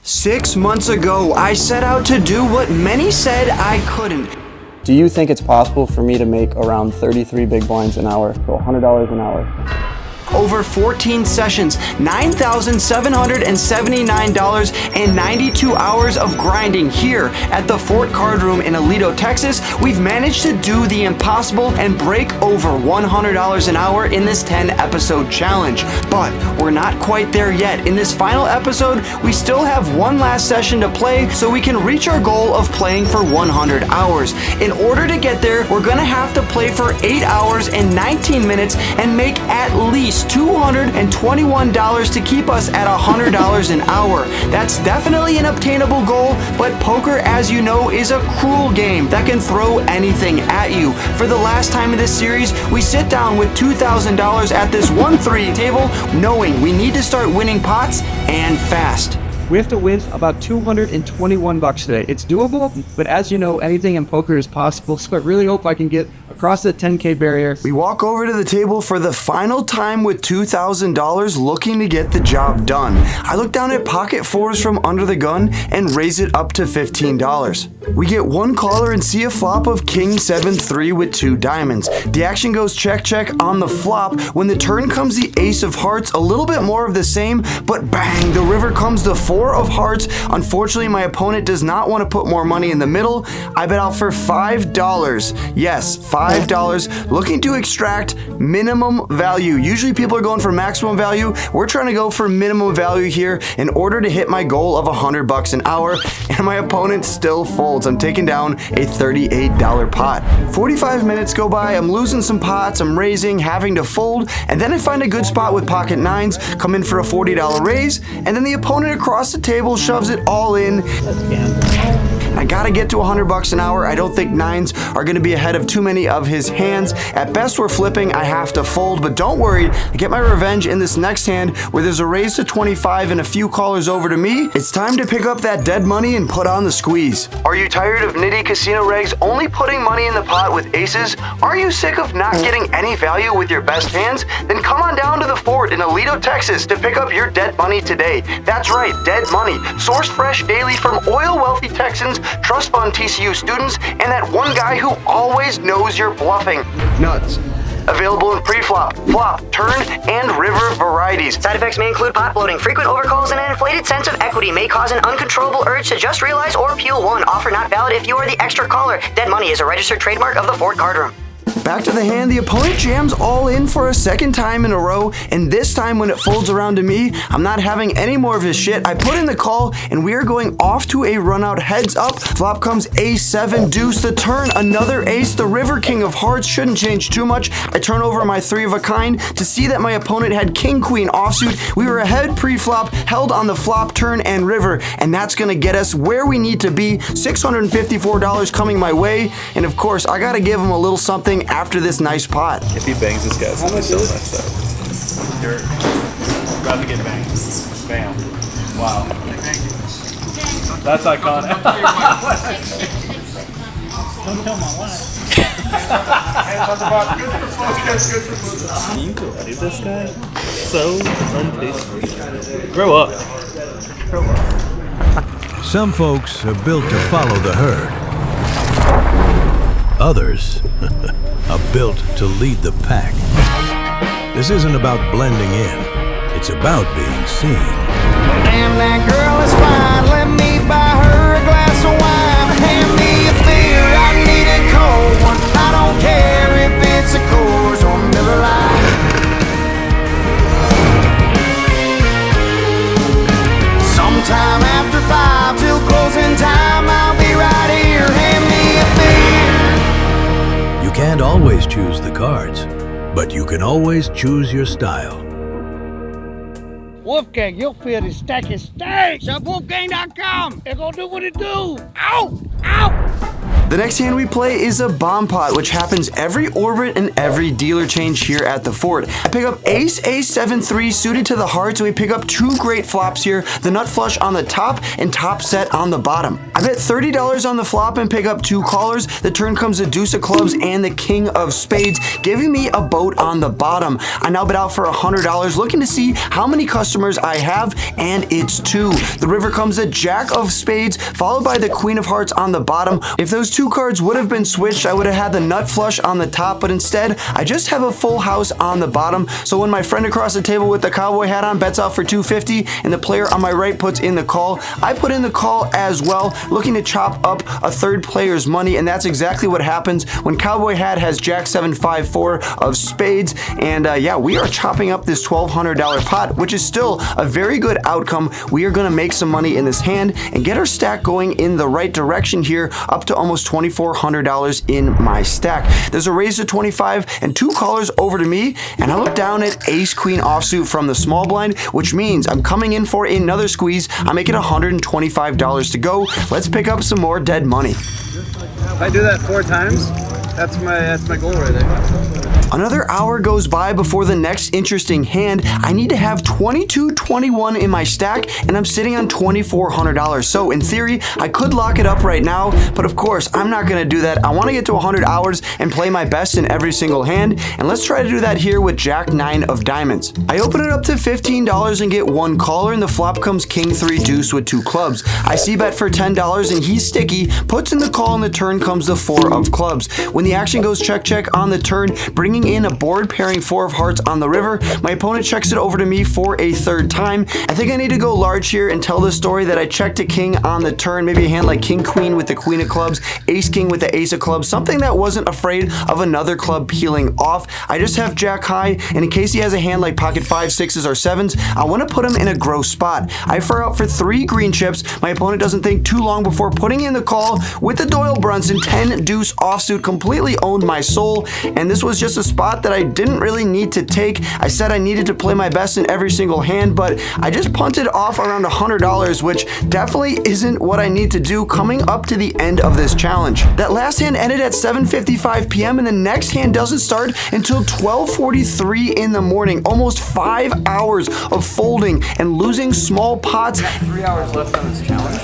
6 months ago, I set out to do what many said I couldn't. Do you think it's possible for me to make around 33 big blinds an hour, so $100 an hour? Over 14 sessions, $9,779 and 92 hours of grinding here at the Fort Card Room in Aledo, Texas, we've managed to do the impossible and break over $100 an hour in this 10-episode challenge. But we're not quite there yet. In this final episode, we still have one last session to play so we can reach our goal of playing for 100 hours. In order to get there, we're gonna have to play for 8 hours and 19 minutes and make at least $221 to keep us at $100 an hour. That's definitely an obtainable goal, but poker, as you know, is a cruel game that can throw anything at you. For the last time in this series, we sit down with $2,000 at this 1-3 table, knowing we need to start winning pots and fast. We have to win about $221 today. It's doable, but as you know, anything in poker is possible, so I really hope I can get across the 10K barrier. We walk over to the table for the final time with $2,000, looking to get the job done. I look down at pocket fours from under the gun and raise it up to $15. We get one caller and see a flop of King 7-3 with 2 diamonds. The action goes check check on the flop. When the turn comes the ace of hearts, a little bit more of the same, but bang, the river comes the 4 of hearts. Unfortunately, my opponent does not want to put more money in the middle. I bet out for $5. Yes, $5, looking to extract minimum value. Usually people are going for maximum value. We're trying to go for minimum value here in order to hit my goal of $100 an hour, and my opponent still folds. I'm taking down a $38 pot. 45 minutes go by, I'm losing some pots, I'm raising, having to fold, and then I find a good spot with pocket nines, come in for a $40 raise, and then the opponent across the table shoves it all in. I gotta get to $100 an hour. I don't think nines are gonna be ahead of too many of his hands. At best, we're flipping. I have to fold, but don't worry. I get my revenge in this next hand where there's a raise to 25 and a few callers over to me. It's time to pick up that dead money and put on the squeeze. Are you tired of nitty casino regs only putting money in the pot with aces? Are you sick of not getting any value with your best hands? Then come on down to the fort in Aledo, Texas to pick up your dead money today. That's right, dead money. Sourced fresh daily from oil-wealthy Texans, trust fund TCU students, and that one guy who always knows you're bluffing. Nuts. Available in pre-flop, flop, turn, and river varieties. Side effects may include pot bloating, frequent overcalls, and an inflated sense of equity may cause an uncontrollable urge to just realize or appeal one. Offer not valid if you are the extra caller. Dead money is a registered trademark of the Fort Card Room. Back to the hand, the opponent jams all in for a second time in a row, and this time when it folds around to me, I'm not having any more of his shit. I put in the call, and we are going off to a run out heads up. Flop comes A7 deuce, the turn, another ace. The river king of hearts shouldn't change too much. I turn over my 3 of a kind to see that my opponent had king queen offsuit. We were ahead pre-flop, held on the flop, turn, and river, and that's gonna get us where we need to be. $654 coming my way, and of course, I gotta give him a little something after this nice pot. If he bangs this guy, it's gonna be so messed up. You're about to get banged. Bam. Wow. That's iconic. Don't tell my wife. You bloody this guy? So untasteful. Grow up. Grow up. Some folks are built to follow the herd. Others are built to lead the pack. This isn't about blending in. It's about being seen. Damn, that girl is fine. Let me buy her a glass of wine. Hand me a beer, I need a cold one. I don't care if it's a Coors or Miller Lite. Sometime after 5 till closing time, I'll be right here. Hand me a beer. You can't always choose the cards, but you can always choose your style. Wolfgang, you'll feel the stack of steaks. Wolfgang.com. They're gonna do what it do. Ow! Ow! The next hand we play is a bomb pot, which happens every orbit and every dealer change here at the fort. I pick up ace, ace, 7-3 suited to the hearts, and we pick up two great flops here, the nut flush on the top and top set on the bottom. I bet $30 on the flop and pick up two callers. The turn comes the deuce of clubs and the king of spades, giving me a boat on the bottom. I now bet out for $100, looking to see how many customers I have, and it's two. The river comes a jack of spades, followed by the queen of hearts on the bottom. If those two cards would have been switched, I would have had the nut flush on the top, but instead, I just have a full house on the bottom. So when my friend across the table with the cowboy hat on bets out for $250, and the player on my right puts in the call, I put in the call as well, looking to chop up a third player's money, and that's exactly what happens when cowboy hat has jack 7-5-4 of spades. And yeah, we are chopping up this $1,200 pot, which is still a very good outcome. We are going to make some money in this hand and get our stack going in the right direction here, up to almost $2,400 in my stack. There's a raise to 25 and two callers over to me, and I look down at ace queen offsuit from the small blind, which means I'm coming in for another squeeze. I make it $125 to go. Let's pick up some more dead money. If I do that 4 times, that's my goal right there. Another hour goes by before the next interesting hand. I need to have 22-21 in my stack, and I'm sitting on $2,400. So in theory, I could lock it up right now, but of course, I'm not going to do that. I want to get to 100 hours and play my best in every single hand, and let's try to do that here with jack 9 of diamonds. I open it up to $15 and get one caller, and the flop comes king 3 deuce with two clubs. I see bet for $10, and he's sticky, puts in the call, and the turn comes the 4 of clubs. When the action goes check check on the turn, bringing in a board pairing 4 of hearts on the river, my opponent checks it over to me for a third time. I think I need to go large here and tell the story that I checked a king on the turn, maybe a hand like king queen with the queen of clubs, ace king with the ace of clubs, something that wasn't afraid of another club peeling off. I just have jack high, and in case he has a hand like pocket 5, 6s, or 7s, I want to put him in a gross spot. I fire out for 3 green chips. My opponent doesn't think too long before putting in the call with the Doyle Brunson 10 deuce offsuit, completely owned my soul, and this was just a spot that I didn't really need to take. I said I needed to play my best in every single hand, but I just punted off around $100, which definitely isn't what I need to do coming up to the end of this challenge. That last hand ended at 7:55 p.m. and the next hand doesn't start until 12:43 in the morning. Almost 5 hours of folding and losing small pots. 3 hours left on this challenge,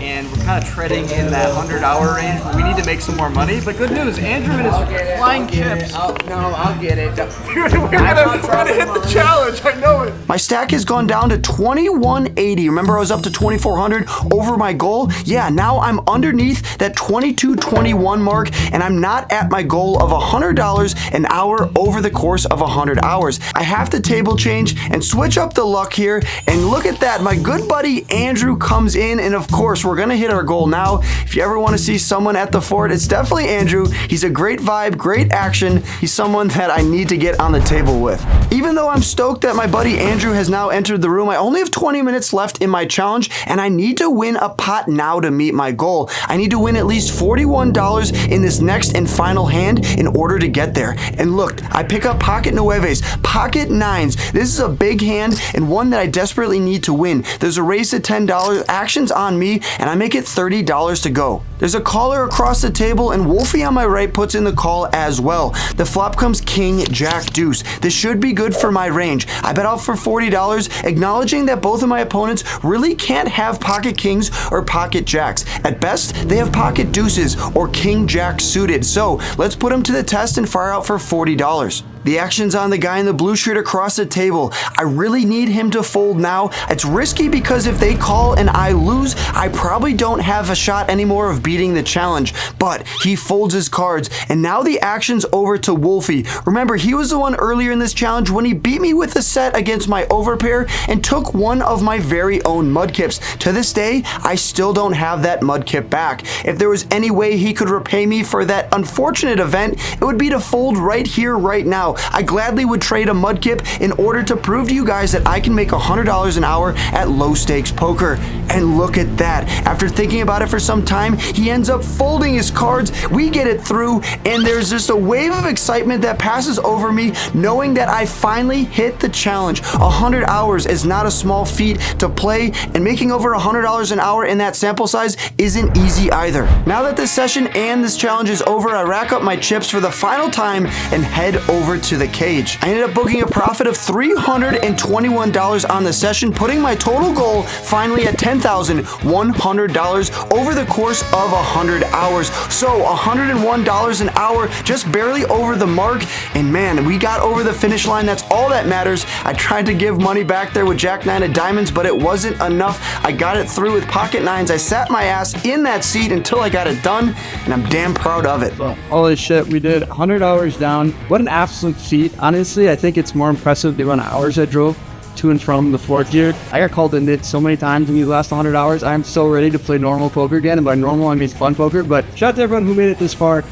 and we're kind of treading in that 100-hour range, but we need to make some more money. But good news, Andrew and his flying chips. I'll get it. We're gonna try to hit the challenge. I know it. My stack has gone down to 2180. Remember I was up to 2400 over my goal? Yeah, now I'm underneath that 2221 mark, and I'm not at my goal of $100 an hour over the course of 100 hours. I have to table change and switch up the luck here, and look at that. My good buddy Andrew comes in, and of course we're gonna hit our goal now. If you ever want to see someone at the fort, it's definitely Andrew. He's a great vibe, great action. He's someone that I need to get on the table with. Even though I'm stoked that my buddy Andrew has now entered the room, I only have 20 minutes left in my challenge, and I need to win a pot now to meet my goal. I need to win at least $41 in this next and final hand in order to get there. And look, I pick up pocket nueves, pocket 9s. This is a big hand and one that I desperately need to win. There's a raise to $10, actions on me, and I make it $30 to go. There's a caller across the table, and Wolfie on my right puts in the call as well. The flop comes king, jack, deuce. This should be good for my range. I bet out for $40, acknowledging that both of my opponents really can't have pocket kings or pocket jacks. At best, they have pocket deuces or king jack suited. So let's put them to the test and fire out for $40. The action's on the guy in the blue shirt across the table. I really need him to fold now. It's risky because if they call and I lose, I probably don't have a shot anymore of beating the challenge. But he folds his cards, and now the action's over to Wolfie. Remember, he was the one earlier in this challenge when he beat me with a set against my overpair and took one of my very own mudkips. To this day, I still don't have that mudkip back. If there was any way he could repay me for that unfortunate event, it would be to fold right here, right now. tomorrow. I gladly would trade a mudkip in order to prove to you guys that I can make $100 an hour at low stakes poker. And look at that. After thinking about it for some time, he ends up folding his cards. We get it through, and there's just a wave of excitement that passes over me knowing that I finally hit the challenge. 100 hours is not a small feat to play, and making over $100 an hour in that sample size isn't easy either. Now that this session and this challenge is over, I rack up my chips for the final time and head over to the cage. I ended up booking a profit of $321 on the session, putting my total goal finally at $10,100 over the course of 100 hours. So $101 an hour, just barely over the mark, and man, we got over the finish line. That's all that matters. I tried to give money back there with Jack 9 of diamonds, but it wasn't enough. I got it through with pocket nines. I sat my ass in that seat until I got it done, and I'm damn proud of it. Holy shit, we did 100 hours down. What an absolute feat. Honestly, I think it's more impressive the amount of hours I drove to and from the fourth gear. I got called into it so many times in these last 100 hours. I am so ready to play normal poker again, and by normal I mean fun poker. But shout out to everyone who made it this far.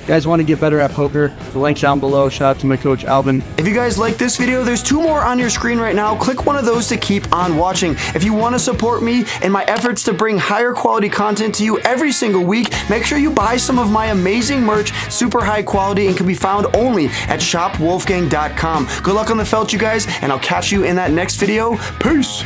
You guys want to get better at poker, the link's down below. Shout out to my coach Alvin. If you guys like this video, there's 2 more on your screen right now. Click one of those to keep on watching. If you want to support me and my efforts to bring higher quality content to you every single week, make sure you buy some of my amazing merch, super high quality, and can be found only at shopwolfgang.com. Good luck on the felt, you guys, and I'll catch you in that next video. Peace!